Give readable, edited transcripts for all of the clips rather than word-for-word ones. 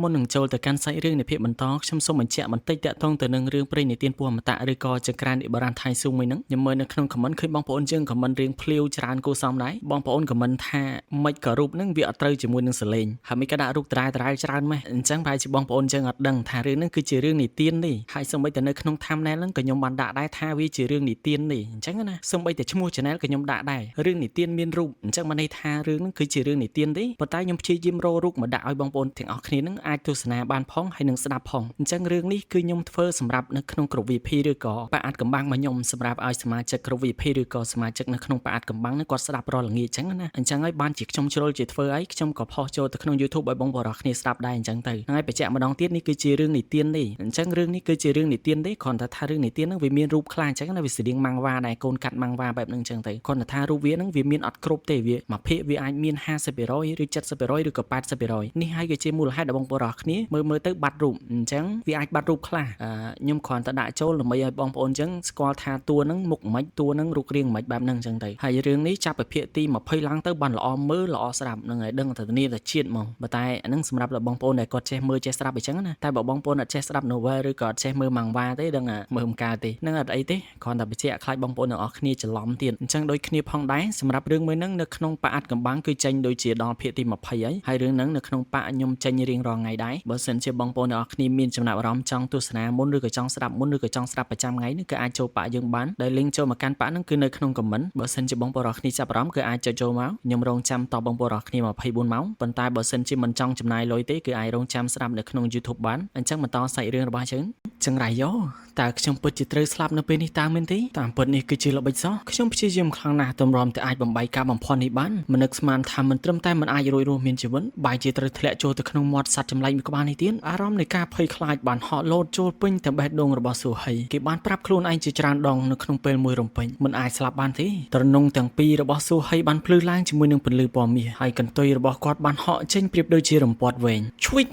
មុននឹងចូលទៅកាន់សាច់រឿងនៃភាពបន្តខ្ញុំសូមបញ្ជាក់បន្តិចតាក់ទងទៅនឹងរឿងព្រេងនិទានពស់អមតៈឬក៏ចង្ក្រាននិបរានថៃស៊ូមួយហ្នឹងខ្ញុំមើលនៅក្នុងខមមិនឃើញបងប្អូនយើងខមមិនរៀងភ្លាវច្រើនគួរសមដែរបងប្អូនខមមិនថាមិនក៏រូបហ្នឹងវាអត់ត្រូវជាមួយនឹងសលេងហើយមិនក៏ដាក់រូបតារាច្រើនម៉េះអញ្ចឹងប្រហែលជាបងប្អូនយើងអត់ដឹងថារឿងហ្នឹងគឺជារឿងនិទាននេះហើយសូម្បីតែនៅក្នុង thumbnail ហ្នឹងក៏ខ្ញុំបានដាក់ដែរថាវាជារឿងនិទាននេះអញ្ចឹងណាសូម្បីតែឈ្មោះ channel ក៏ខ្ញុំដាក់ដែររឿងនិទានមានរូបអញ្ចឹងបានន័យថារឿងហ្នឹងគឺជារឿងនិទានទេប៉ុន្តែខ្ញុំព្យាយាមរករូបមកដាក់ឲ្យបងប្អូនទាំងអស់គ្នាហ្នឹងអាចទស្សនាបានផងហើយនឹងស្ដាប់ផងអញ្ចឹងរឿងនេះគឺខ្ញុំធ្វើសម្រាប់នៅក្នុងក្រុម VIP ឬក៏បាអាតកំបាំងរបស់ខ្ញុំសម្រាប់ឲ្យសមាជិកក្រុម VIP ឬក៏សមាជិកនៅក្នុងបាអាតកំបាំងហ្នឹងគាត់ស្ដាប់រាល់ល្ងាចអញ្ចឹងណាអញ្ចឹងហើយបានជាខ្ញុំជ្រុលជាធ្វើអីខ្ញុំក៏ផុសចូលទៅក្នុង YouTube ឲ្យបងប្អូនរាល់គ្នាស្ដាប់ដែរអញ្ចឹងទៅហើយបញ្ជាក់ម្ដងទៀតនេះគឺជារឿងនិទានទេអញ្ចឹងរឿងនេះគឺជារឿងនិទានទេគ្រាន់តែថារឿងនិទានហ្នឹងវាមានរូបខ្លាអញ្ចឹងណាវាស្តៀងម៉ាំងវ៉ាដែរកូនកាត់ម៉ាំងវ៉ាបែបហ្នឹងអញ្ចឹងទៅគ្រាន់តែថារូបវាហ្នឹងវាមានអត់គ្រប់ទេវាមួយភាគវាអាចមាន 50% ឬ 70% ឬក៏ 80% នេះហើយគឺជាមូលហេតុដែលបងប្អូនរាល់គ្នាមើលទៅបាត់រូបអញ្ចឹងវាអាចបាត់រូបខ្លះខ្ញុំគ្រាន់តែដាក់ចូលដើម្បីឲ្យបងប្អូនអញ្ចឹងស្គាល់ថាតួហ្នឹងមុខមិនតួហ្នឹងរូបរាងមិនបែបហ្នឹងអញ្ចឹងទៅហើយរឿងនេះចាប់ពីភាគទី20ឡើងទៅបានល្អមើលល្អស្ដាប់ហ្នឹងហើយដឹងតែធានាតែជាតិហ្មងប៉ុន្តែអាហ្នឹងសម្រាប់បងប្អូនដែលគាត់ចេះមើលចេះស្ដាប់អញ្ចឹងណាតែបើបងប្អូនអត់ចេះស្ដាប់ novel ឬក៏អត់ចេះមើលម៉ាំងវ៉ាទេដឹងមើលមិនកើតទេហ្នឹងអត់អីទេគ្រាន់តែបញ្ជាក់ខ្លាចបងប្អូនទាំងអស់គ្នាច្រឡំទៀតអញ្ចឹងដូចគ្នាផងដែរសម្រាប់រឿងមួយហ្នឹងនៅក្នុងបាអាតកំបាំងគឺចេញដូចជាដល់ភាគទី20ហើយរឿងហ្នឹងនៅក្នុងបាខ្ញុំចេញរៀងរាល់ថ្ងៃដែរបើសិនជាបងប្អូនទាំងអស់គ្នាមានចំណាប់អារម្មណ៍ចង់ទស្សនាមុនឬក៏ចង់ស្ដាប់មុនឬក៏ចង់ស្ដាប់ប្រចាំថ្ងៃនេះគឺអាចចូលបាយើងបានដែល link ចូលមកកាន់បាហ្នឹងគឺនៅក្នុង comment បើសិនជាបងប្អូនរាល់គ្នាចាប់អារម្មណ៍គឺអាចចុចចូលមកខ្ញុំរងចាំតបបងប្អូនរាល់គ្នា24ម៉ោងប៉ុន្តែបើសិនជាមិនចង់ចំណាយលុយទេគឺអាចរងចាំស្ដាប់នៅក្នុង YouTube បានអញ្ចឹងបន្តសាច់រឿងរបស់យើងចង្រៃយោតើខ្ញុំពិតជាត្រូវស្លាប់នៅពេលនេះតើមែនទេតាមពិតនេះគឺជាល្បិចសោះខ្ញុំព្យាយាមខ្លាំងណាស់ទម្រាំតែអាចបំបីការបំផន់នេះបានមិននឹកស្មានថាមិនត្រឹមតែមិនអាចរួចរស់មានជីវិតបែរជាត្រូវធ្លាក់ចូលទៅក្នុងមាត់សត្វចម្លែកមួយក្បាលនេះទៀតអារម្មណ៍នៃការភ័យខ្លាចបានហក់លោតចូលពេញទាំងបេះដូងរបស់ស៊ូហីគេបានប្រាប់ខ្លួនឯងជាច្រើនដងនៅក្នុងពេលមួយរំពេញមិនអាចស្លាប់បានទេត្រនងទាំងពីររបស់ស៊ូហីបានភ្លឺឡើងជាមួយនឹងពន្លឺពណ៌មាសហើយកន្ទុយរបស់គាត់បានហក់ចេញប្រៀបដូចជារំពាត់វែងឈ្វិច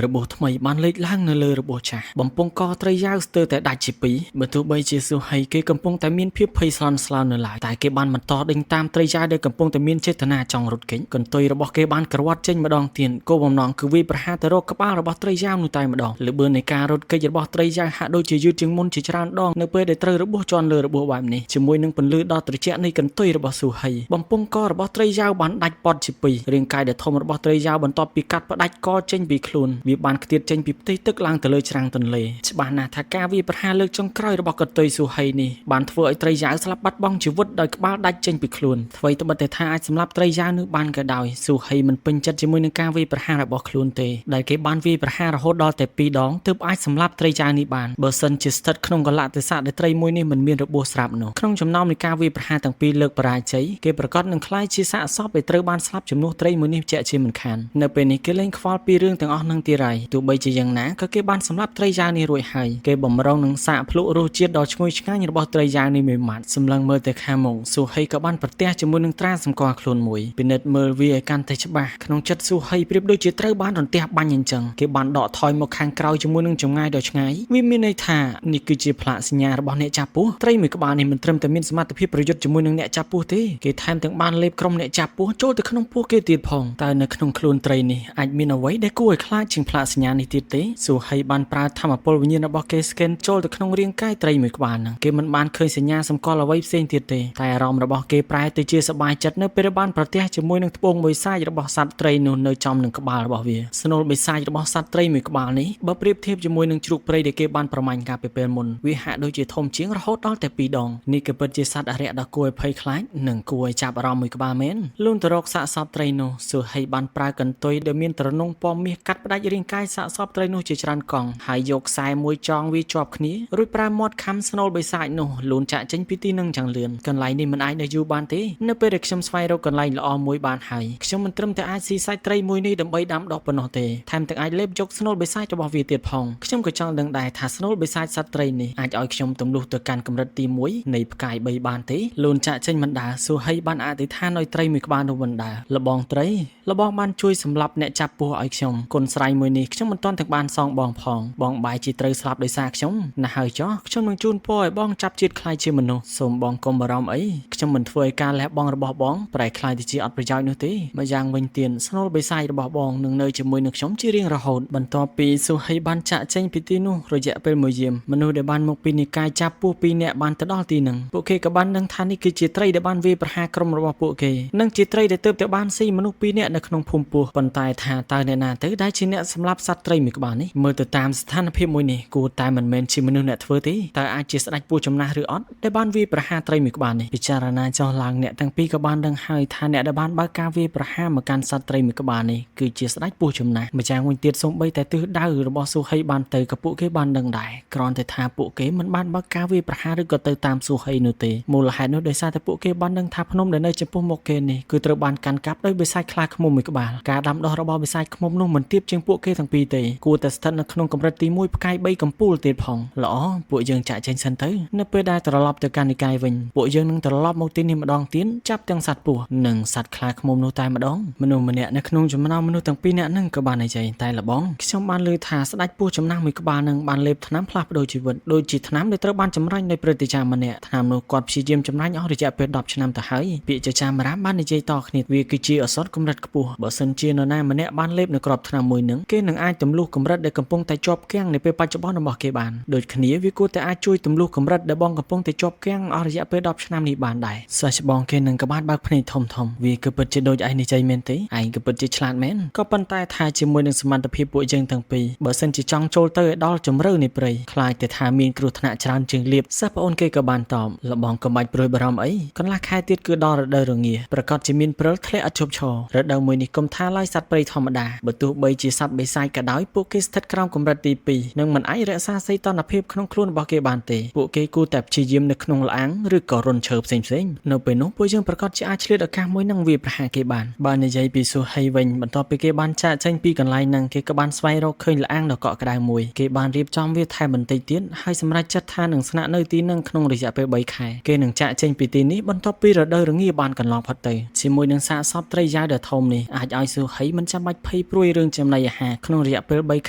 របួសថ្មីបានលេចឡើងនៅលើរបួសចាស់បំពង់កត្រីយ៉ាវស្ទើរតែដាច់ជាពីរបើទោះបីជាស៊ូហីគេកំពុងតែមានភាពភ័យស្លន់ស្លោនៅឡើយតែគេបានបន្តដេញតាមត្រីយ៉ាវដែលកំពុងតែមានចេតនាចង់រត់គេចកន្ទុយរបស់គេបានក្រវាត់ចេញម្ដងទៀតគោលបំណងគឺវាប្រហារទៅរកក្បាលរបស់ត្រីយ៉ាវនោះតែម្ដងល្បឿននៃការរត់គេចរបស់ត្រីយ៉ាវហាក់ដូចជាយឺតជាងមុនជាច្រើនដងនៅពេលដែលត្រូវរបួសជាន់លើរបួសបែបនេះជាមួយនឹងពន្លឺដ៏ត្រជាក់នៃកន្ទុយរបស់ស៊ូហីបំពង់ករបស់ត្រីយ៉ាវបានដាច់ពត់ជាពីររាងកាយដែលធំរបស់ត្រីយ៉ាវបន្ទាប់ពីកាត់ផ្ដាច់កចេញពីខ្លួនវាបានខ្ទាតចេញពីផ្ទៃទឹកឡើងទៅលើច្រាំងទន្លេច្បាស់ណាស់ថាការវាប្រហារលើកចុងក្រោយរបស់កន្ទុយស៊ូហីនេះបានធ្វើឲ្យត្រីយ៉ាវស្លាប់បាត់បង់ជីវិតដោយក្បាលដាច់ចេញពីខ្លួនអ្វីត្បិតតែថាអាចសម្លាប់ត្រីយ៉ាវនោះបានក៏ដោយស៊ូហីមិនពេញចិត្តជាមួយនឹងការវាយប្រហាររបស់ខ្លួនទេដែលគេបានវាយប្រហាររហូតដល់តែ2ដងទើបអាចសម្លាប់ត្រីយ៉ាវនេះបានបើសិនជាស្ថិតក្នុងកលៈទេសៈដែលត្រីមួយនេះមិនមានរបួសស្រាប់នោះក្នុងចំណោមនៃការវាយប្រហារទាំងពីរលើកបរាជ័យគេប្រកាសនឹងខ្លាយជាសាកសពដែលត្រូវបានស្លាប់ជំនួសត្រីមួយនេះជាក់ជាមិនខាននៅពេលនេះគេលែងខ្វល់ពីរឿងទាំងអស់នឹងទីរៃទោះបីជាយ៉ាងណាក៏គេបានសម្លាប់ត្រីយ៉ាវនេះរួចហើយគេបំរុងនឹងសាកភ្លក់រសជាតិដ៏ឈ្ងុយឆ្ងាញ់របស់ត្រីយ៉ាវនេះមួយម៉ាត់សម្លឹងមើលទៅខាងមុខស៊ូហីក៏បានប្រទះជាមួយនឹងត្រាសម្គាល់ខ្លួនមួយពិនិត្យមើលវាឲ្យកាន់តែច្បាស់ក្នុងចិត្តស៊ូហីប្រៀបដូចជាត្រូវបានរន្ទះបាញ់អញ្ចឹងគេបានដកថយមកខាងក្រោយជាមួយនឹងចម្ងាយដ៏ឆ្ងាយវាមានន័យថានេះគឺជាផ្លាកសញ្ញារបស់អ្នកចាប់ពស់ត្រីមួយក្បាលនេះមិនត្រឹមតែមានសមត្ថភាពប្រយុទ្ធជាមួយនឹងអ្នកចាប់ពស់ទេគេថែមទាំងបានលេបក្រុមអ្នកចាប់ពស់ចូលទៅក្នុងពោះគេទៀតផងតើនៅក្នុងខ្លួនត្រីនេះអាចមានអ្វីដែលគួរឲ្យខ្លាចជាងផ្លាកសញ្ញានេះទៀតទេស៊ូហីបានប្រើធម្មពលវិញ្ញាណរបស់គេ scan ចូលទៅក្នុងរាងកាយត្រីមួយក្បាលហ្នឹងគេមិនបានឃើញសញ្ញាសម្គាល់អ្វីផ្សេងទៀតទេតែអារម្មណ៍របស់គេប្រែទៅជាសប្បាយចិត្តនៅពេលបានប្រទះជាមួយនឹងត្បូងមួយសាច់របស់សត្វត្រីនោះនៅចំនឹងក្បាលរបស់វាស្នូលបិសាចរបស់សត្វត្រីមួយក្បាលនេះបើប្រៀបធៀបជាមួយនឹងជ្រូកព្រៃដែលគេបានប្រមាញ់កាលពីពេលមុនវាហាក់ដូចជាធំជាងរហូតដល់តែ2ដងនេះក៏ពិតជាសត្វអរិយដ៏គួរឲ្យភ័យខ្លាចនិងគួរឲ្យចាប់អារម្មណ៍មួយក្បាលមែនលូនទៅរកសាកសពត្រីនោះស៊ូហីបានប្រើកន្ទុយដែលមានទ្រនុងពណ៌មាសកាត់ផ្ដាច់រាងកាយសាកសពត្រីនោះជាច្រើនកង់ហើយយកខ្សែមួយចងវាជាប់គ្នារួចប្រើមាត់ខំស្នូលបិសាចនោះលូនចាក់ចេញពីទីនឹងយ៉ាងលឿនកន្លែងនេះមិនអាចនៅយូរបានទេនៅពេលដែលខ្ញុំស្វែងរកកន្លែងល្អមួយបានហើយខ្ញុំមិនត្រឹមតែអាចស៊ីសាច់ត្រីមួយនេះដើម្បីដាំដុះប៉ុណ្ណោះទេថែមទាំងអាចលេបយកស្នូលបិសាចរបស់វាទៀតផងខ្ញុំក៏ចង់ដឹងដែរថាស្នូលបិសាចសត្វត្រីនេះអាចឲ្យខ្ញុំទម្លុះទៅកាន់កម្រិតទី1នៃផ្កាយ3បានទេលូនចាក់ចេញមិនដាស៊ូហីបានអធិដ្ឋានឲ្យត្រីមួយក្បាលនោះមិនដាលបងត្រីលបងបានជួយសម្លាប់អ្នកចាប់ពស់ឲ្យខ្ញុំគុណស្រ័យមួយនេះខ្ញុំមិនទាន់ទាំងបានសងបងផងបងបាយជា ត្រូវស្លាប់ដោយសារខ្ញុំណាស់ហើយចុះខ្ញុំនឹងជូនពរឲ្យបងចាប់ជាតិខ្លាយជាមនុស្សសូមបងកុំបារម្ភអីខ្ញុំមិនធ្វើឲ្យការលះបង់របស់បងប្រែខ្លាយទៅជាអត់ប្រយោជន៍នោះទេម្យ៉ាងវិញទៀតស្នូលបិសាចរបស់បងនឹងនៅជាមួយនឹងខ្ញុំជារៀងរហូតបន្ទាប់ពីសុហីបានចាក់ចេញពីទីនោះរយៈពេលមួយយាមមនុស្សដែលបានមកពីនិកាយចាប់ពស់ពីរនាក់បានទៅដល់ទីនឹងពួកគេក៏បានដឹងថានេះគឺជាត្រីដែលបានវាយប្រហារក្រុមរបស់ពួកគេនិងជាត្រីដែលទើបតែបានស៊ីមនុស្សពីរនាក់នៅក្នុងភូមិពស់ប៉ុន្តែថាតើអ្នកណាទៅដែលជាអ្នកសម្លាប់សត្វត្រីមួយក្បាលនេះមើលទៅតាមស្ថានភាពមួយនេះគួរតែមិនមែនជាមនុស្សអ្នកធ្វើទេតើអាចជាស្ដេចពស់ចំណាស់ឬអត់ដែលបានវាយប្រហារត្រីមួយក្បាលនេះពិចារណាចុះឡើងអ្នកទាំងពីរក៏បានដឹងហើយថាអ្នកដែលបានបើកការវាយប្រហារមកកាន់សត្វត្រីមួយក្បាលនេះគឺជាស្ដេចពស់ចំណាស់ម្យ៉ាងវិញទៀតសូម្បីតែទិសដៅរបស់សុហីបានទៅក៏ពួកគេបានដឹងដែរគ្រាន់តែថាពួកគេមិនបានបើកការវាយប្រហារឬក៏ទៅតាមសុហីនោះទេមូលហេតុនោះដោយសារតែពួកគេបានដឹងថាភ្នំដែលនៅចំពោះមុខគេនេះគឺត្រូវបានកាន់កាប់ដោយបិសាចខ្លាឃ្មុំមួយក្បាលការដាំដុះរបស់បិសាចឃ្មុំនោះមិនទាបជាងពួកគេទាំងពីរទេគួរតែស្ថិតនៅក្នុងកម្រិតទី1ផ្កាយ3កំពូលទៀតផងល្អពួកយើងចាក់ចេញសិនទៅនៅពេលដែលត្រឡប់ទៅកាន់និកាយវិញពួកយើងនឹងត្រឡប់មកទីនេះម្ដងទៀតចាប់ទាំងសត្វពស់និងសត្វខ្លាឃ្មុំនោះតែម្ដងមនុស្សម្នាក់នៅក្នុងចំណោមមនុស្សទាំងពីរនាក់នឹងក៏បាននិយាយតែលបងខ្ញុំបានឮថាស្ដេចពស់ចំណាស់មួយក្បាលនឹងបានលេបថ្នាំផ្លាស់ប្ដូរជីវិតដូចជាថ្នាំដែលត្រូវបានចម្រាញ់ដោយព្រឹទ្ធាចារ្យម្នាក់ថ្នាំនោះគាត់ព្យាយាមចម្រាញ់អស់រយៈពេល10ឆ្នាំទៅហើយពាក្យចចាមរាមបាននិយាយតគ្នាវាគឺជាអសត់កម្រិតខ្ពស់បើសិនជានរណាម្នាក់បានលេបនៅក្របថ្នាំមួយនឹងគេនឹងអាចទម្លុះកម្រិតដែលកំពុងតែជាប់គាំងនៅពេលបច្ចុប្បន្នរបស់គេបានដូចគ្នាវាគួរតែអាចជួយទម្លុះកម្រិតដែលបងកំពុងតែជាប់គាំងអស់រយៈពេល10ឆ្នាំនេះបានដែរសិស្សបងគេនឹងក៏បានបើកភ្នែកធំវាគឺពិតជាដូចឯងនិយាយមែនទេឯងក៏ពិតជាឆ្លាតមែនក៏ប៉ុន្តែថាជាមួយនឹងសមត្ថភាពពួកយើងទាំងពីរបើសិនជាចង់ចូលទៅឲ្យដល់ជម្រៅនៃព្រៃខ្លាចតែថាមានគ្រោះថ្នាក់ច្រើនជាងលៀបសិស្សប្អូនគេក៏បានតបលបងក៏មិនព្រួយបារម្ភអីកន្លះខែទៀតគឺដល់រដូវរងាប្រកាសជាមានព្រិលធ្លាក់ឥតឈប់ឈររដូវមួយនេះកុំថាឡើយសត្វព្រៃធម្មតាបើទោះបីជាសត្វបិសាចក៏ដោយពួកគេស្ថិតក្រោមកម្រិតទី2និងមិនអាចរក្សាសីតុណ្ហភាពក្នុងខ្លួនរបស់គេបានទេពួកគេគួរតែព្យាយាមនៅក្នុងល្អាងឬក៏រន្ធឈើផ្សេងនៅពេលនោះពួកយើងប្រកាសជាអាចឆ្លៀតឱកាសមួយនឹងវាប្រហារគេបាននិយាយពីសុហីវិញបន្ទាប់ពីគេបានចាក់ចេញពីកន្លែងហ្នឹងគេក៏បានស្វែងរកឃើញល្អាងដ៏កក់ក្ដៅមួយគេបានរៀបចំវាថែមបន្តិចទៀតហើយសម្រេចចិត្តថានឹងស្នាក់នៅទីហ្នឹងក្នុងរយៈពេល3ខែគេនឹងចាក់ចេញពីទីនេះបន្ទាប់ពីរដូវរងាបានកន្លងផុតទៅជាមួយនឹងសាកសពត្រីយ៉ាវដ៏ធំនេះអាចឲ្យសុហីមិនចាំបាច់ភ័យព្រួយរឿងចំណីអាហារក្នុងរយៈពេល3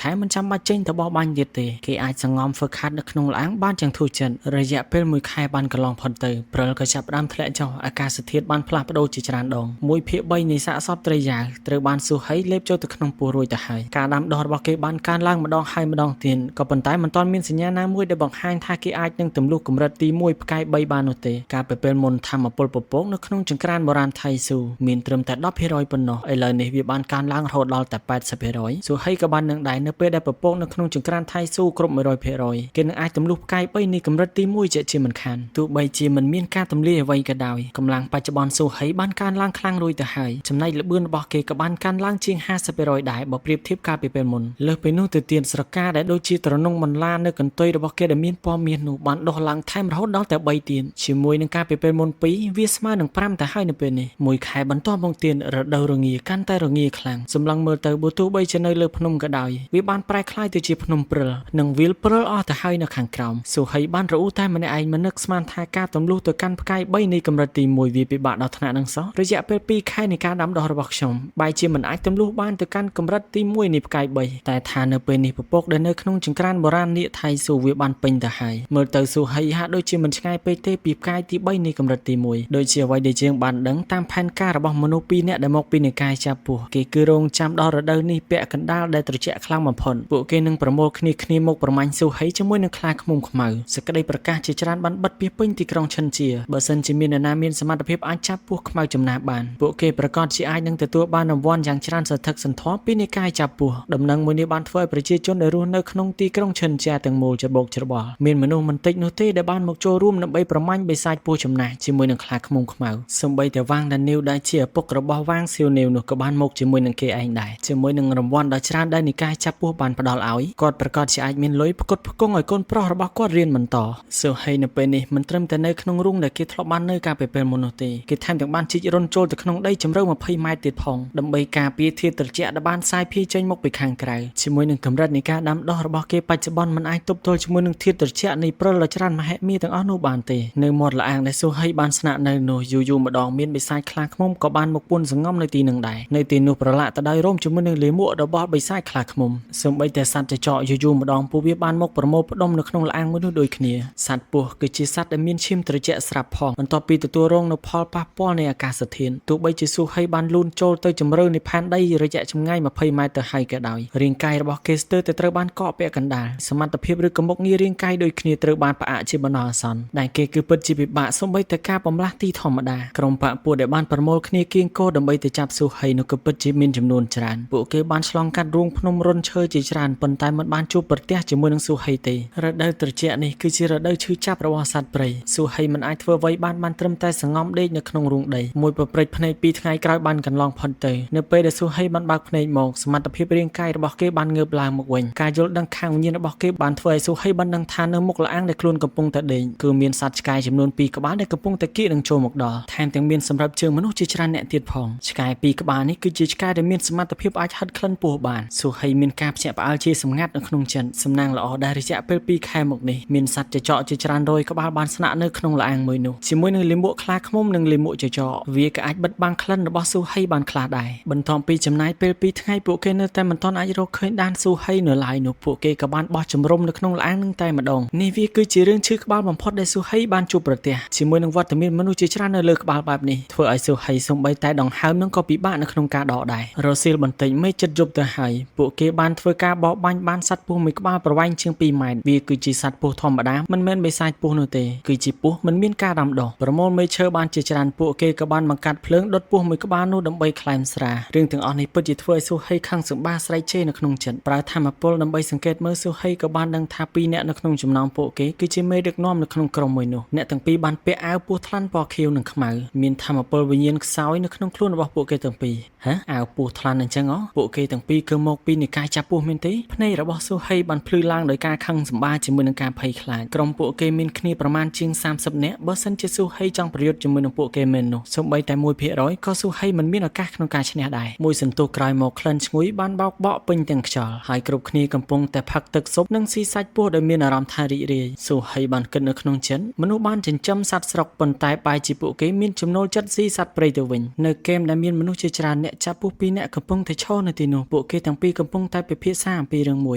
ខែមិនចាំបាច់ចេញទៅបោះបាញ់ទៀតទេគេអាចសង្ងំហ្វឹកហាត់នៅក្នុងល្អាងបានយ៉ាងធូរចិត្តរយៈពេល1ខែបានកន្លងផុតទៅព្រិលក៏ចាប់ផ្ដើមធ្លាក់ចុះអាកាសធាតុបានផ្លាស់ប្ដូរជាច្រើនដង1/3នៃសាកសពត្រីយ៉ាវត្រូវបានសុហីលេបចូលទៅក្នុងពោះរួចទៅហើយការដាំដុះរបស់គេបានកើនឡើងម្ដងហើយម្ដងទៀតក៏ប៉ុន្តែមិនទាន់មានសញ្ញាណាមួយដែលបង្ហាញថាគេអាចនឹងទម្លុះកម្រិតទី1ផ្កាយ3បាននោះទេការពេលមុនធម្មពលពពកនៅក្នុងចង្ក្រានបុរាណថៃស៊ូមានត្រឹមតែ 10% ប៉ុណ្ណោះឥឡូវនេះវាបានកើនឡើងរហូតដល់តែ 80% សុហីក៏បាននឹងដែរនៅពេលដែលពពកនៅក្នុងចង្ក្រានថៃស៊ូគ្រប់ 100% គេនឹងអាចទម្លុះផ្កាយ3នៃកម្រិតទី1ជាមិនខានទោះបីជាមិនមានការទម្លាយអ្វីក៏ដោយកម្លាំងបច្ចុប្បន្នសុហីបានកើនឡើងខ្លាំងរួចទៅហើយចំណែកល្បឿនរបស់គេក៏បានកើនឡើងជាង 50% ដែរបើប្រៀបធៀបកាលពីពេលមុនលើសពីនោះទៅទៀតស្រកាដែលដូចជាត្រនងបន្លានៅកន្ទុយរបស់គេដែលមានពណ៌មាសនោះបានដុះឡើងថែមរហូតដល់តែ3ទៀតជាមួយនឹងការពីពេលមុន2វាស្មើនឹង5ទៅហើយនៅពេលនេះ1ខែបន្ទាប់មកទៀតរដូវរងាកាន់តែរងាខ្លាំងសម្លឹងមើលទៅបើទោះបីជានៅលើភ្នំក៏ដោយវាបានប្រែក្លាយទៅជាភ្នំព្រិលនិងវាលព្រិលអស់ទៅហើយនៅខាងក្រោមសុហីបានរអ៊ូតែម្នាក់ឯងមិននឹកស្មានថាការទម្លុះទៅកាន់ផ្កាយ3នៃកម្រិតទី1វាពិបាកដល់ថ្នាក់នឹងសោះរយៈពេល2ខែនៃការដាំដុះរបស់ខ្ញុំបែរជាមិនអាចទម្លុះបានទៅកាន់កម្រិតទី1នៃផ្កាយ3តែថានៅពេលនេះពពកដែលនៅក្នុងចង្ក្រានបុរាណនាគថៃស៊ូវាបានពេញទៅហើយមើលទៅសុហីហាក់ដូចជាមិនឆ្ងាយពេកទេពីផ្កាយទី3នៃកម្រិតទី1ដូចជាអ្វីដែលយើងបានដឹងតាមផែនការរបស់មនុស្ស2នាក់ដែលមកពីនិកាយចាប់ពស់គេគឺរងចាំដល់រដូវនេះពាក់កណ្ដាលដែលត្រជាក់ខ្លាំងបំផុតពួកគេនឹងប្រមូលគ្នាមកប្រមាញ់សុហីជាមួយនឹងខ្លាឃ្មុំខ្មៅសេចក្តីប្រកាសជាច្រើនបានបិទពីពេញទីក្រុងឈិនជាបើសិនជាមាននរណាមានសមត្ថភាពអាចចាប់ពស់ខ្មៅចំណាស់បានពួកគេប្រកាសជាអាចនឹងទទួលបានរង្វាន់យ៉ាងច្រើនសន្ធឹកសន្ធាប់ពីនិកាយចាប់ពស់ដំណឹងមួយនេះបានធ្វើឲ្យប្រជាជនដែលរស់នៅក្នុងទីក្រុងឈិនជាទាំងមូលច្របូកច្របល់មានមនុស្សមិនតិចនោះទេដែលបានមកចូលរួមដើម្បីប្រមាញ់បិសាចពស់ចំណាស់ជាមួយនឹងខ្លាឃ្មុំខ្មៅសូម្បីតែវាងដានីវដែលជាឪពុករបស់វាងសៀវនីវនោះក៏បានមកជាមួយនឹងគេឯងដែរជាមួយនឹងរង្វាន់ដ៏ច្រើនដែលនិកាយចាប់ពស់បានផ្ដល់ឲ្យគាត់ប្រកាសជាអាចមានលុយផ្គត់ផ្គង់ឲ្យកូនប្រុសរបស់គាត់រៀនបន្តសុហីនៅពេលនេះមិនត្រឹមតែនៅក្នុងរូងដែលគេធ្លាប់បាននៅកាលពីពេលមុននោះទេគេថែមទាំងបានជីករន្ធចូលទៅក្នុងដីជម្រៅ20ម៉ែត្រទៀតផងដើម្បីការពារធាតុត្រជាក់ដែលបានសាយភាយចេញមកពីខាងក្រៅជាមួយនឹងកម្រិតនៃការដាំដុះរបស់គេបច្ចុប្បន្នមិនអាចទប់ទល់ជាមួយនឹងធាតុត្រជាក់នៃព្រិលដ៏ច្រើនមហិមាទាំងអស់នោះបានទេនៅមាត់ល្អាងដែលសុហីបានស្នាក់នៅនោះយូរម្ដងមានបិសាចខ្លាឃ្មុំក៏បានមកពួនសង្ងំនៅទីនឹងដែរនៅទីនោះប្រឡាក់ទៅដោយរោមជាមួយនឹងលាមករបស់បិសាចខ្លាឃ្មុំសូម្បីតែសត្វចចកយូរម្ ម្ដងពួកវាបានមកប្រមូលផ្ដុំនៅក្នុងល្អាងមួយនោះដូចគ្នាសត្វពស់គឺជាសត្វដែលមានឈាមត្រជាក់ស្រាប់ផងបន្ទាប់ពីទទួលរងនូវផលប៉ះពាល់នៃអាកាសធាតុទោះបីជាស៊ូហីបានលូនចូលទៅជម្រៅនៃផែនដីរយៈចម្ងាយ20ម៉ែត្រទៅហើយក៏ដោយរាងកាយរបស់គេស្ទើរតែត្រូវបានកកពាក់កណ្ដាលសមត្ថភាពឬកម្មុកងាររាងកាយដូចគ្នាត្រូវបានផ្អាកជាបណ្ដោះអាសន្នដែលគេគឺពិតជាពិបាកសូម្បីតែការបំលាស់ទីធម្មតាក្រុមបកពួកដែលបានប្រមូលគ្នាគៀងគរដើម្បីទៅចាប់ស៊ូហីនោះក៏ពិតជាមានចំនួនច្រើនពួកគេបានឆ្លងកាត់រូងភ្នំរុនឈើជាច្រើនប៉ុន្តែមិនបានជួបប្រទះជាមួយនឹងស៊ូហីទេរដូវត្រជាក់នេះគឺជារដូវឈឺចាប់របស់សត្វព្រៃស៊ូហីមិនអាចធ្វើអ្វីបានត្រឹមតែសង្ងំដេកនៅក្នុងរូងដីមួយប្រព្រឹត្តភ្នែក2ថ្ងៃក្រោយបានកន្លងផុតទៅនៅពេលដែលស៊ូហីបានបើកភ្នែកមកសមត្ថភាពរាងកាយរបស់គេបានងើបឡើងមកវិញការយល់ដឹងខាងវិញ្ញាណរបស់គេបានធ្វើឲ្យស៊ូហីបានដឹងថានៅមុខល្អាងដែលខ្លួនកំពុងតែដេកគឺមានសត្វឆ្កែចំនួន2ក្បាលដែលកំពុងតែគៀកនឹងចូលមកដល់ថែមទាំងមានសម្រាប់ជើងមនុស្សជាច្រើនអ្នកទៀតផងឆ្កែ2ក្បាលនេះគឺជាឆ្កែដែលមានសមត្ថភាពអាចហិតក្លិនពស់បានស៊ូហីមានការភ្ញាក់ផ្អើលជាសម្ងាត់នៅក្នុងចិត្តសំណាងល្អដែលរយៈពេល2ខែមកនេះមានសត្វចចកជាច្រើនរយក្បាលបានស្នាក់នៅក្នុងល្អាងមួយនោះជាមួយនឹងលាមកខ្លាឃ្មុំនិងលាមកចចកវាក៏អាចបិទបាំងក្លិនរបស់ស៊ូហីបានខ្លះដែរបន្ទាប់ពីចំណាយពេល2ថ្ងៃពួកគេនៅតែមិនទាន់អាចរកឃើញដានស៊ូហីនៅឡើយនោះពួកគេក៏បានបោះជំរំនៅក្នុងល្អាងនឹងតែម្ដងនេះវាគឺជារឿងឈឺក្បាលបំផុតដែលស៊ូហីបានជួបប្រទះជាមួយនឹងវត្តមានមនុស្សជាច្រើននៅលើក្បាលបែបនេះធ្វើឲ្យស៊ូហីសូម្បីតែដង្ហើមនឹងក៏ពិបាកនៅក្នុងការដកដែររសៀលបន្តិចមេឃចិត្តយប់ទៅហើយពួកគេបានធ្វើការបោកបាញ់បានសត្វពស់មួយក្បាលប្រវែងជាង2ម៉ែត្រវាគឺជាសត្វពស់ធម្មតាមិនមែនបិសាចពស់នោះទេគឺជាពស់មិនមានការដាំដុះប្រមូលមេឈើបានជាច្រើនពួកគេក៏បានបង្កាត់ភ្លើងដុតពស់មួយក្បាលនោះដើម្បីក្លែមស្រារឿងទាំងអស់នេះពិតជាធ្វើឲ្យស៊ូហីខឹងសម្បាស្រែកជេរនៅក្នុងចិត្តប្រើធម្មពលដើម្បីសង្កេតមើលស៊ូហីក៏បានដឹងថា2នាក់នៅក្នុងចំណោមពួកគេគឺជាមេដឹកនាំនៅក្នុងក្រុមមួយនោះអ្នកទាំងពីរបានពាក់អាវពស់ថ្លាន់ពណ៌ខៀវនិងខ្មៅមានធម្មពលវិញ្ញាណខ្សោយនៅក្នុងខ្លួនរបស់ពួកគេទាំងពីរអាវពស់ថ្លាន់អញ្ចឹងពួកគេទាំងពីរគឺមកពីនិកាយចាប់ពស់មែនទេភ្នែករបស់ស៊ូហីបានភ្លឺឡើងដោយការខឹងសម្បាជាមួយនឹងការភ័យខ្លាចក្រុមពួកគេមានគ្នាប្រមាណជាង30នាក់បើសិនជាស៊ូហីចង់ប្រយុទ្ធជាមួយនឹងពួកគេមែននោះសូម្បីតែ 1% ក៏ស៊ូហីមិនមានឱកាសក្នុងការឈ្នះដែរមួយសន្ទុះក្រោយមកក្លិនឈ្ងុយបានបោកបក់ពេញទាំងខ្យល់ហើយគ្រប់គ្នាកំពុងតែផឹកទឹកស៊ុបនិងស៊ីសាច់ពស់ដោយមានអារម្មណ៍ថារីករាយស៊ូហីបានគិតនៅក្នុងចិត្តមនុស្សបានចិញ្ចឹមសត្វស្រុកប៉ុន្តែបែរជាពួកគេមានចំណូលចិត្តស៊ីសត្វព្រៃទៅវិញនៅហ្គេមដែលមានមនុស្សជាច្រើនអ្នកចាប់ពស់2នាក់កំពុងតែឈរនៅទីនោះពួកគេទាំងពីរកំពុងតែពិភាក្សាអំពីរឿងមួ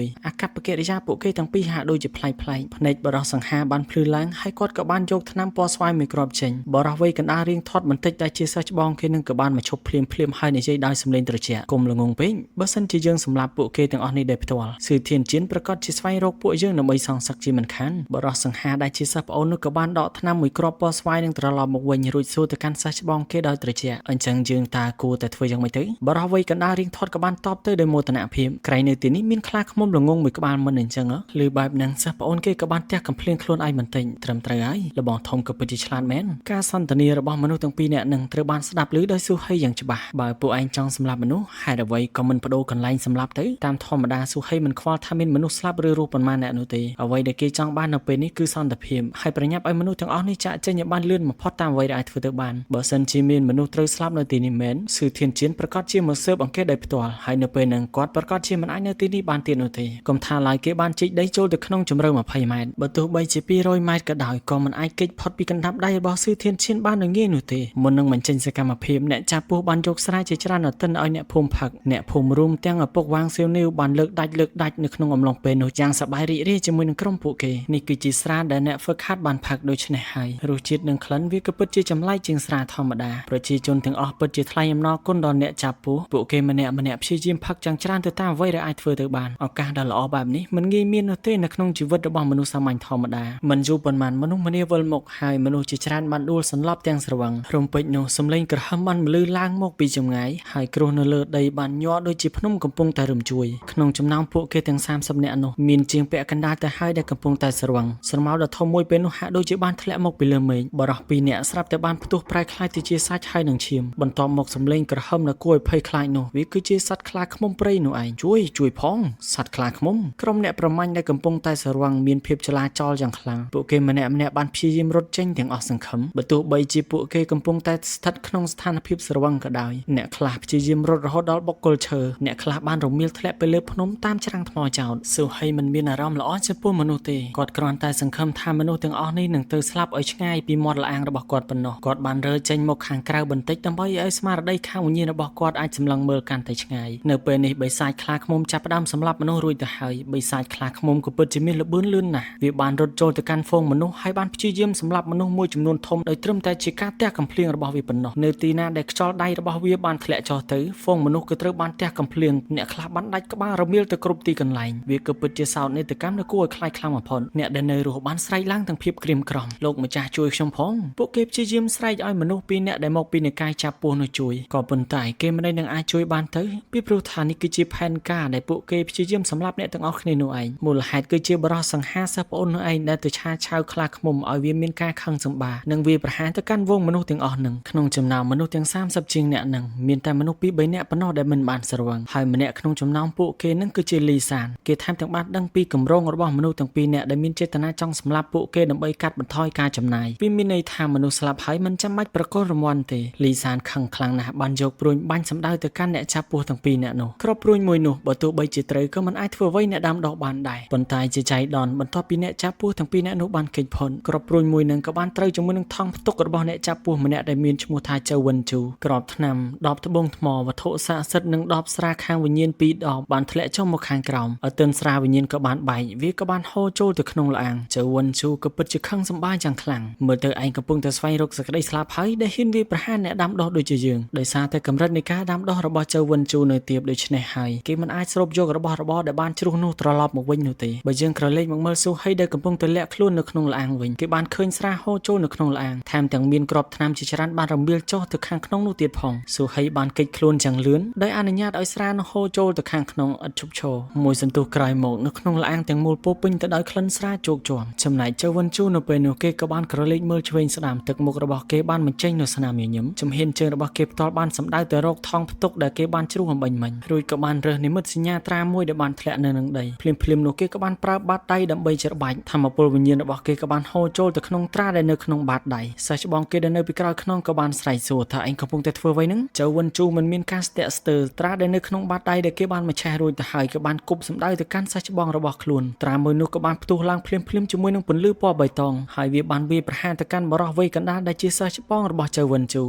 យអាកប្បកិរិយាពួកគេទាំងពីរហាក់ដូចជាប្លែកៗភ្នែកបរោះសង្ហាបានភ្លឺឡើងហើយគាត់ក៏បានយកថ្នាំពណ៌ស្វាយមួយគ្រាប់ចេញបរោះវ័យកណ្ដាលរៀងធាត់បន្តិចដែលជាសិស្សច្បងគេនឹងក៏បានមកឈប់ភ្លាមហើយនិយាយដោយសំឡេងត្រជាក់កុំល្ងងពេកបើសិនជាយើងសម្លាប់ពួកគេទាំងអស់នេះដោយផ្ទាល់ស៊ឺធានជៀនប្រកាសជាស្វែងរកពួកយើងដើម្បីសងសឹកជាមិនខានបរោះសង្ហាដែលជាសិស្សប្អូននោះក៏បានដកថ្នាំមួយគ្រាប់ពណ៌ស្វាយនឹងត្រឡប់មកវិញរួចសួរទៅកាន់សិស្សច្បងគេដោយត្រជាក់អញ្ចឹងយើងតើគួរតែធ្វើយ៉ាងម៉េចទៅបរោះវ័យកណ្ដាលរៀងធាត់ក៏បានតបទៅដោយមោទនភាពក្រែងនៅទីនេះមានខ្លាឃ្មុំល្ងងមួយក្បាលមិនអញ្ចឹងឬបែបហ្នឹងសិស្សប្អូនគេក៏បានទះកំភ្លៀងខ្លួនឯងបន្តិចត្រឹមត្រូវហើយលបងធំក៏ពិតជាឆ្លាតមែនការសន្ទនារបស់មនុស្សទាំងពីរនាក់នឹងត្រូវបានស្ដាប់ឮដោយស៊ូហីយ៉ាងច្បាស់បើពួកឯងចង់សម្លាប់មនុស្សហេតុអ្វីក៏មិនបដូរកន្លែងសម្លាប់ទៅតាមធម្មតាស៊ូហីមិនខ្វល់ថាមានមនុស្សស្លាប់ឬរស់ប៉ុន្មានអ្នកនោះទេអ្វីដែលគេចង់បាននៅពេលនេះគឺសន្តិភាពហើយប្រញាប់ឲ្យមនុស្សទាំងអស់នេះចាក់ចេញឲ្យបានលឿនបំផុតតាមអ្វីដែលអាចធ្វើទៅបានបើសិនជាមានមនុស្សត្រូវស្លាប់នៅទីនេះមែនស៊ឺធានជៀនប្រកាសជាមកស៊ើបអង្កេតដោយផ្ទាល់ហើយនៅពេលហ្នឹងគាត់ប្រកាសជាមិនអាចនៅទីនេះបានទៀតនោះទេកុំថាឡើយគេបានជីកដីចូលទៅក្នុងជម្រៅ20ម៉ែត្របើទោះបីជា200ម៉ែត្រក៏ដោយក៏មិនអាចគេចផុតពីកណ្ដាប់ដៃរបស់ស៊ឺធានឈៀនបាននៅងាយនោះទេមុននឹងបញ្ចេញសកម្មភាពអ្នកចាប់ពស់បានយកស្រាជាច្រើនអតិនឲ្យអ្នកភូមិផឹកអ្នកភូមិរួមទាំងឪពុកវាងសៀវនីវបានលើកដាច់នៅក្នុងអំឡុងពេលនោះយ៉ាងសប្បាយរីករាយជាមួយនឹងក្រុមពួកគេនេះគឺជាស្រាដែលអ្នកហ្វឹកហាត់បានផឹកដូច្នេះហើយរសជាតិនិងក្លិនវាក៏ពិតជាចម្លែកជាងស្រាធម្មតាប្រជាជនទាំងអស់ពិតជាថ្លែងអំណរគុណដល់អ្នកចាប់ពស់ពួកគេម្នាក់ព្យាយាមផឹកយ៉ាងច្រើនទៅតាមអ្វីដែលអាចធ្វើទៅបានឱកាសដ៏ល្អបែបនេះមិនងាយមាននោះទេនៅក្នុងជីវិតរបស់មនុស្សសាមញ្ញធម្មតាមិនយូរប៉ុន្មានមនុស្សម្នាវិលមកហើយមនុស្សជាច្រើនបានដួលសន្លប់ទាំងស្រវឹងរំពេចនោះសំឡេងក្រហមបានបន្លឺឡើងមកពីចម្ងាយហើយគ្រោះនៅលើដីបានញ័រដូចជាភ្នំកំពុងតែរំជួយក្នុងចំណោមពួកគេទាំង30នាក់នោះមានជាងពាក់កណ្ដាលទៅហើយដែលកំពុងតែស្រវឹងស្រមោលដ៏ធំមួយពេលនោះហាក់ដូចជាបានធ្លាក់មកពីលើមេឃបរោះ2នាក់ស្រាប់តែបានផ្ទុះប្រែខ្លាយទៅជាសាច់ហើយនឹងឈាមបន្ទាប់មកសំឡេងក្រហមនៅគួរឲ្យភ័យខ្លាចនោះវាគឺជាសត្វខ្លាឃ្មុំព្រៃនោះឯងជួយផងសត្វខ្លាឃ្មុំក្រុមអ្នកប្រមាញ់ដែលកំពុងតែស្រវឹងមានភាពចលាចលយ៉ាងខ្លាំងពួកគេម្នាក់បានព្យាយាមរត់ចេញទាំងអស់សង្ឃឹមបើទោះបីជាពួកគេកំពុងតែស្ថិតក្នុងស្ថានភាពស្រវឹងក៏ដោយអ្នកខ្លះព្យាយាមរត់រហូតដល់បុកគល់ឈើអ្នកខ្លះបានរមៀលធ្លាក់ទៅលើភ្នំតាមច្រាំងថ្មចោតស៊ូហីមិនមានអារម្មណ៍ល្អចំពោះមនុស្សទេគាត់គ្រាន់តែសង្ឃឹមថាមនុស្សទាំងអស់នេះនឹងទៅស្លាប់ឲ្យឆ្ងាយពីមាត់ល្អាងរបស់គាត់ប៉ុណ្ណោះគាត់បានរើចេញមកខាងក្រៅបន្តិចដើម្បីឲ្យស្មារតីខាងវិញ្ញាណរបស់គាត់អាចសម្លឹងមើលកាន់តែឆ្ងាយនៅពេលនេះបិសាចខ្លាឃ្មុំចាប់ផ្ដើមសម្លាប់មនុស្សរួចទៅហើយ បិសាចខ្លាឃ្មុំក៏ពិតជាមានល្បឿនលឿនណាស់វាបានរត់ចូលទៅកាន់ហ្វូងមនុស្សហើយបានព្យាយាមសម្លាប់មនុស្សមួយចំនួនធំដោយត្រឹមតែជាការទះកំភ្លៀងរបស់វាប៉ុណ្ណោះនៅទីណាដែលខ្យល់ដៃរបស់វាបានធ្លាក់ចុះទៅហ្វូងមនុស្សក៏ត្រូវបានទះកំភ្លៀងអ្នកខ្លះបានដាច់ក្បាលរមៀលទៅគ្រប់ទីកន្លែងវាក៏ពិតជាសោកនាដកម្មដ៏គួរឲ្យខ្លាចខ្លាំងបំផុតអ្នកដែលនៅរស់បានស្រែកឡើងទាំងភាពក្រៀមក្រំលោកម្ចាស់ជួយខ្ញុំផងពួកគេព្យាយាមស្រែកឲ្យមនុស្សពីរនាក់ដែលមកពីនិកាយចាប់ពស់នោះជួយក៏ប៉ុន្តែគេមិនដែលនឹងអាចជួយបានទៅពីព្រោះថានេះគឺជាផែនការដែលពួកគេព្យាយាមសម្លាប់អ្នកទាំងអស់គ្នានោះឯងមូលហេតុគឺជាបរិសង្ហាសិស្សប្អូននោះឯងដែលទៅឆាឆៅខ្លាឃ្មុំឲ្យវាមានការខឹងសម្បានិងវាប្រហារទៅកាន់វងមនុស្សទាំងអស់នឹងក្នុងចំណោមមនុស្សទាំង30ជាងអ្នកនឹងមានតែមនុស្ស2 3នាក់ប៉ុណ្ណោះដែលមិនបានស្រវឹងហើយម្នាក់ក្នុងចំណោមពួកគេនឹងគឺជាលីសានគេថែមទាំងបានដឹងពីគម្រោងរបស់មនុស្សទាំងពីរនាក់ដែលមានចេតនាចង់សម្លាប់ពួកគេដើម្បីកាត់បន្ថយការចំណាយវាមានន័យថាមនុស្សស្លាប់ហើយមិនចាំបាច់ប្រកល់រង្វាន់ទេលីសានខឹងខ្លាំងណាស់បានយកព្រួញបាញ់សម្ដៅទៅកាន់អ្នកចាប់ពស់ទាំងពីរនាក់នោះគ្រាប់ព្រួញមួយនោះបើទោះបីជាត្រូវក៏មិនអាចធ្វើអ្វីអ្នកដាំដុះបានដែរប៉ុន្តែជាចៃដន្យបន្ទាប់ពីអ្នកចាប់ពស់ទាំងពីរនាក់នោះបានគេចផុតគ្រាប់ព្រួញមួយនឹងក៏បានត្រូវជាមួយនឹងថង់ផ្ទុករបស់អ្នកចាប់ពស់ម្នាក់ដែលមានឈ្មោះថាចៅវិនជូក្របថ្នាំដបត្បូងថ្មវត្ថុស័ក្តិសិទ្ធិនិងដបស្រាខាងវិញ្ញាណ2ដបបានធ្លាក់ចុះមកខាងក្រោមអទិនស្រាវិញ្ញាណក៏បានបែកវាក៏បានហូរចូលទៅក្នុងល្អាងចៅវិនជូក៏ពិតជាខឹងសម្បាយ៉ាងខ្លាំងមើលទៅឯងកំពុងតែស្វែងរកសេចក្តីស្លាប់ហើយដែលហ៊ានវាប្រហារអ្នកដាំដុះដូចជាយើងដោយសារតែកម្រិតនៃការដាំដុះរបស់ចៅវិនជូនៅទាបដូច្នេះហើយគេមិនអាចស្រូបយករបស់របរដែលបានជ្រុះនោះត្រឡប់មកវិញនោះទេបើយើងក្រឡេកមកមើលស៊ូហីដែលកំពុងតែលាក់ខ្លួននៅក្នុងល្អាងវិញគេបានឃើញស្រាហូរចូលនៅក្នុងល្អាងថែមទាំងមានគ្រាប់ថ្នាំជាច្រើនបានរំលាយចុះទៅខាងក្នុងនោះទៀតផងស៊ូហីបានគេចខ្លួនយ៉ាងលឿនដោយអនុញ្ញាតឲ្យស្រានោះហូរចូលទៅខាងក្នុងឥតឈប់ឈរមួយសន្ទុះក្រោយមកនៅក្នុងល្អាងទាំងមូលពោពេញទៅដោយក្លិនស្រាជោគជាំចំណែកចៅវិនជូនៅពេលនោះគេក៏បានក្រឡេកមើលឆ្វេងស្ដាំទឹកមុខរបស់គេបានបញ្ចេញនូវស្នាមញញឹមជំហានជើងរបស់គេផ្ទាល់បានសម្ដៅទៅរកថង់ផ្ទុកដែលគេបានជ្រុះអំបញ្ញមិញរួចក៏បានរើសនិមិត្តសញ្ញាត្រាមួយដែលបានធ្លាក់នៅនឹងដីភ្លាមនោះគេក៏បានប្រើបាតដៃដើម្បីច្របាច់ធម្មពលវិញ្ញាណរបស់គេក៏បានហូរចូលទៅក្នុងត្រាដែលនៅក្នុងបាតដៃសិស្សច្បងគេដែលនៅពីក្រោយខ្នងក៏បានស្រែកសួរថាឯងកំពុងតែធ្វើអ្វីហ្នឹងចៅវិនជូមិនមានការស្ទាក់ស្ទើរត្រាដែលនៅក្នុងបាតដៃដែលគេបានមកឆេះរួចទៅហើយក៏បានគប់សម្ដៅទៅកាន់សិស្សច្បងរបស់ខ្លួនត្រាមួយនោះក៏បានផ្ទុះឡើងភ្លាមជាមួយនឹងពន្លឺពណ៌បៃតងហើយវាបានវាយប្រហារទៅកាន់បរិសវ័យកណ្ដាលដែលជាសិស្សច្បងរបស់ចៅវិនជូ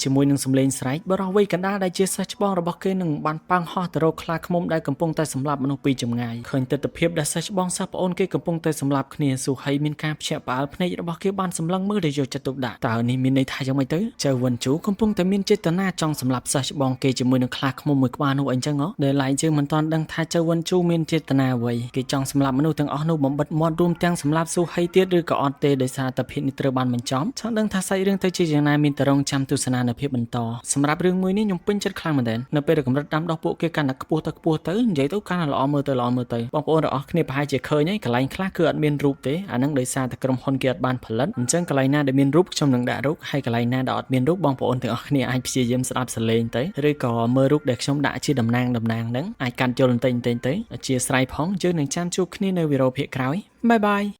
ជាមួយនឹងសំឡេងស្រែកបរិសវ័យកណ្ដាលដែលជាសិស្សច្បងរបស់គេនឹងបានប៉ាំងហោះទៅរកខ្លាឃ្មុំដែលកំពុងតែសម្លាប់មនុស្សពីចម្ងាយឃើញទស្សនវិជ្ជាដែលសិស្សច្បងសិស្សប្អូនគេកំពុងតែសម្លាប់គ្នាស៊ូហីមានការភ្ញាក់ផ្អើលភ្នែករបស់គេបានសម្លឹងមើលទៅយកចិត្តទុកដាក់តើនេះមានន័យថាយ៉ាងម៉េចទៅចៅវិនជូកំពុងតែមានចេតនាចង់សម្លាប់សិស្សច្បងគេជាមួយនឹងខ្លាឃ្មុំមួយក្បាលនោះអីចឹងហ៎ដែលឡែកយើងមិនទាន់ដឹងថាចៅវិនជូមានចេតនាអ្វីគេចង់សម្លាប់មនុស្សទាំងអស់នោះបំបិទមាត់រួមទាំងសម្លាប់ស៊ូហីទៀតឬក៏អត់ទេដោយសារតែភាពនេះត្រូវបានបញ្ចប់ចង់ដឹងថាសាច់រឿងទៅជាយ៉ាងណាមានតរងចាំទស្សនានៅភាពបន្តសម្រាប់រឿងមួយនេះខ្ញុំពេញចិត្តខ្លាំងមែនទែននៅពេលដែលកម្រិតដាំដុះពួកគេកាន់តែខ្ពស់ទៅនិយាយទៅកាន់តែល្អមើលទៅបងប្អូនទាំងអស់គ្នាប្រហែលជាឃើញហើយកន្លែងខ្លះគឺអត់មានរូបទេអានឹងដោយសារតែក្រុមហ៊ុនគេអត់បានផលិតអញ្ចឹងកន្លែងណាដែលមានរូបខ្ញុំនឹងដាក់រូបហើយកន្លែងណាដែលអត់មានរូបបងប្អូនទាំងអស់គ្នាអាចព្យាយាមស្ដាប់សលេងទៅឬក៏មើលរូបដែលខ្ញុំដាក់ជាតំណាងហ្នឹងអាចកាន់យល់បន្តិចទៅអធិស្ឋានផងយើងនឹងចាំជួបគ្នានៅវីដេអូភាគក្រោយបាយបាយ